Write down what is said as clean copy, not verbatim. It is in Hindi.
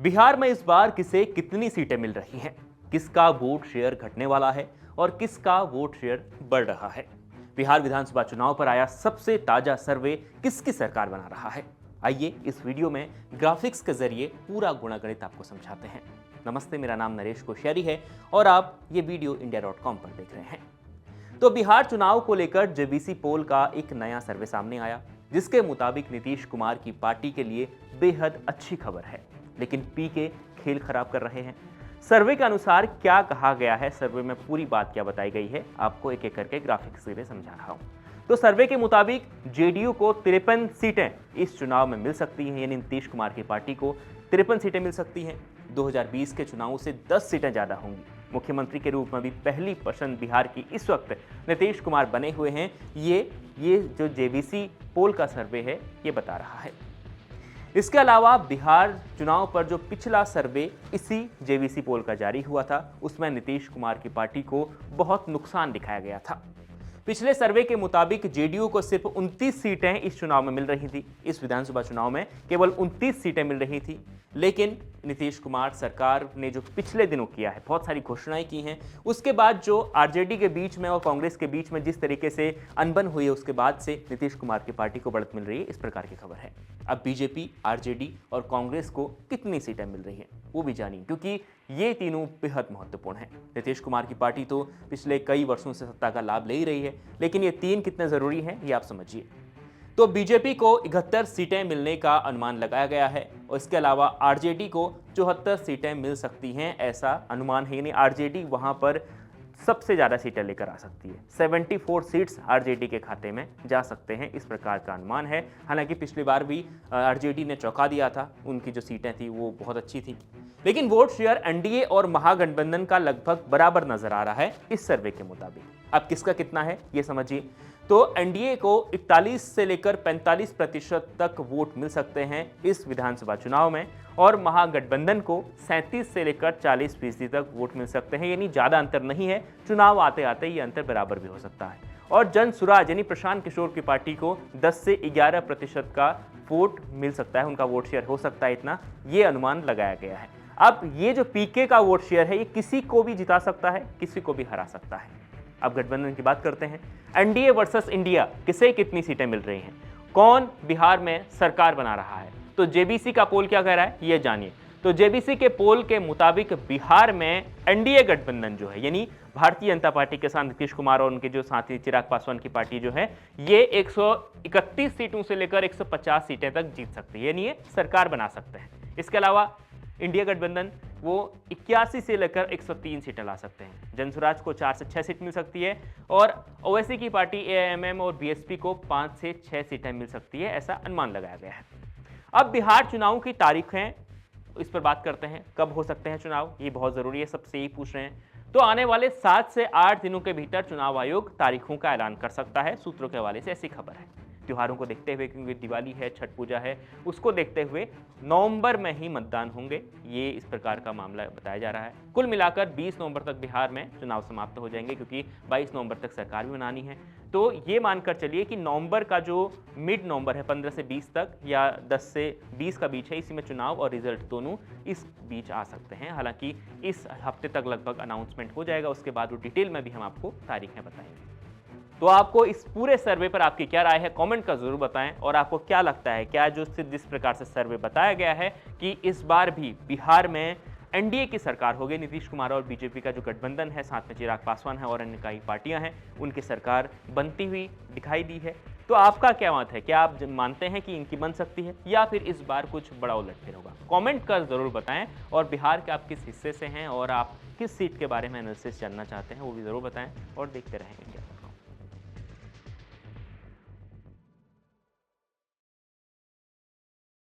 बिहार में इस बार किसे कितनी सीटें मिल रही हैं, किसका वोट शेयर घटने वाला है और किसका वोट शेयर बढ़ रहा है। बिहार विधानसभा चुनाव पर आया सबसे ताजा सर्वे किसकी सरकार बना रहा है। आइए इस वीडियो में ग्राफिक्स के जरिए पूरा गुणागणित आपको समझाते हैं। नमस्ते, मेरा नाम नरेश कोश्यारी है और आप ये वीडियो india.com पर देख रहे हैं। तो बिहार चुनाव को लेकर जेबीसी पोल का एक नया सर्वे सामने आया, जिसके मुताबिक नीतीश कुमार की पार्टी के लिए बेहद अच्छी खबर है, लेकिन पीके खेल खराब कर रहे हैं। सर्वे के अनुसार क्या कहा गया है, सर्वे में पूरी बात क्या बताई गई है, आपको एक एक करके ग्राफिक्स से समझा रहा हूं। तो सर्वे के मुताबिक जेडीयू को 53 सीटें इस चुनाव में मिल सकती हैं, यानी नीतीश कुमार की पार्टी को 53 सीटें मिल सकती हैं। 2020 के चुनावों से 10 सीटें ज्यादा होंगी। मुख्यमंत्री के रूप में भी पहली पसंद बिहार की इस वक्त नीतीश कुमार बने हुए हैं। ये जो जेबीसी पोल का सर्वे है ये बता रहा है। इसके अलावा बिहार चुनाव पर जो पिछला सर्वे इसी जेबीसी पोल का जारी हुआ था, उसमें नीतीश कुमार की पार्टी को बहुत नुकसान दिखाया गया था। पिछले सर्वे के मुताबिक जेडीयू को सिर्फ 29 सीटें इस चुनाव में मिल रही थी। इस विधानसभा चुनाव में केवल 29 सीटें मिल रही थी, लेकिन नीतीश कुमार सरकार ने जो पिछले दिनों किया है, बहुत सारी घोषणाएं की हैं, उसके बाद जो आरजेडी के बीच में और कांग्रेस के बीच में जिस तरीके से अनबन हुई है, उसके बाद से नीतीश कुमार की पार्टी को बढ़त मिल रही है, इस प्रकार की खबर है। अब बीजेपी, आरजेडी और कांग्रेस को कितनी सीटें मिल रही हैं वो भी जानिए, क्योंकि ये तीनों बेहद महत्वपूर्ण हैं। नीतीश कुमार की पार्टी तो पिछले कई वर्षों से सत्ता का लाभ ले ही रही है, लेकिन ये तीन कितने जरूरी हैं ये आप समझिए। तो बीजेपी को 71 सीटें मिलने का अनुमान लगाया गया है और इसके अलावा आरजेडी को 74 सीटें मिल सकती हैं, ऐसा अनुमान है। यानी आरजेडी वहां पर सबसे ज्यादा सीटें लेकर आ सकती है। 74 सीट्स आरजेडी के खाते में जा सकते हैं, इस प्रकार का अनुमान है। हालांकि पिछली बार भी आरजेडी ने चौंका दिया था, उनकी जो सीटें थी वो बहुत अच्छी थी। लेकिन वोट शेयर एनडीए और महागठबंधन का लगभग बराबर नजर आ रहा है इस सर्वे के मुताबिक। अब किसका कितना है ये समझिए। तो एनडीए को 41 से लेकर 45% तक वोट मिल सकते हैं इस विधानसभा चुनाव में, और महागठबंधन को 37 से लेकर 40% तक वोट मिल सकते हैं। यानी ज्यादा अंतर नहीं है, चुनाव आते आते ये अंतर बराबर भी हो सकता है। और जन सुराज यानी प्रशांत किशोर की पार्टी को 10 से 11% का वोट मिल सकता है, उनका वोट शेयर हो सकता है, इतना ये अनुमान लगाया गया है। अब ये जो पीके का वोट शेयर है, ये किसी को भी जिता सकता है, किसी को भी हरा सकता है। अब गठबंधन की बात करते हैं। एनडीए वर्सेस इंडिया, किसे कितनी सीटें मिल रही हैं, कौन बिहार में सरकार बना रहा है। तो जेबीसी का पोल क्या कह रहा है ये जानिए। तो जेबीसी के पोल के मुताबिक बिहार में एनडीए गठबंधन जो है, यानी भारतीय जनता पार्टी के साथ नीतीश कुमार और उनके जो साथी चिराग पासवान की पार्टी जो है, ये 131 सीटों से लेकर 150 सीटें तक जीत सकती है, यानी ये सरकार बना सकते हैं। इसके अलावा इंडिया गठबंधन वो 81 से लेकर 103 सीटें ला सकते हैं। जनसुराज को 4 से 6 सीट मिल सकती है और ओवैसी की पार्टी एएमएम और बीएसपी को 5 से 6 सीटें मिल सकती है, ऐसा अनुमान लगाया गया है। अब बिहार चुनाव की तारीखें, इस पर बात करते हैं। कब हो सकते हैं चुनाव, ये बहुत जरूरी है, सबसे यही पूछ रहे हैं। तो आने वाले 7 से 8 दिनों के भीतर चुनाव आयोग तारीखों का ऐलान कर सकता है, सूत्रों के हवाले से ऐसी खबर है। त्योहारों को देखते हुए, क्योंकि दिवाली है, छठ पूजा है, उसको देखते हुए नवंबर में ही मतदान होंगे, ये इस प्रकार का मामला बताया जा रहा है। कुल मिलाकर 20 नवंबर तक बिहार में चुनाव समाप्त हो जाएंगे, क्योंकि 22 नवंबर तक सरकार भी बनानी है। तो ये मानकर चलिए कि नवंबर का जो मिड नवंबर है, 15 से 20 तक या 10 से 20 का बीच है, इसी में चुनाव और रिजल्ट दोनों इस बीच आ सकते हैं। हालांकि इस हफ्ते तक लगभग अनाउंसमेंट हो जाएगा, उसके बाद वो डिटेल में भी हम आपको तारीखें बताएंगे। तो आपको इस पूरे सर्वे पर आपकी क्या राय है, कमेंट का जरूर बताएं। और आपको क्या लगता है, क्या जो जिस प्रकार से सर्वे बताया गया है कि इस बार भी बिहार में एनडीए की सरकार होगी, नीतीश कुमार और बीजेपी का जो गठबंधन है, साथ में चिराग पासवान है और अन्य कई पार्टियां हैं, उनकी सरकार बनती हुई दिखाई दी है। तो आपका क्या मत है, क्या आप मानते हैं कि इनकी बन सकती है या फिर इस बार कुछ बड़ा उलटफेर होगा? कमेंट कर जरूर बताएं। और बिहार के आप किस हिस्से से हैं और आप किस सीट के बारे में एनालिसिस जानना चाहते हैं वो भी जरूर बताएं, और देखते रहें इंडिया।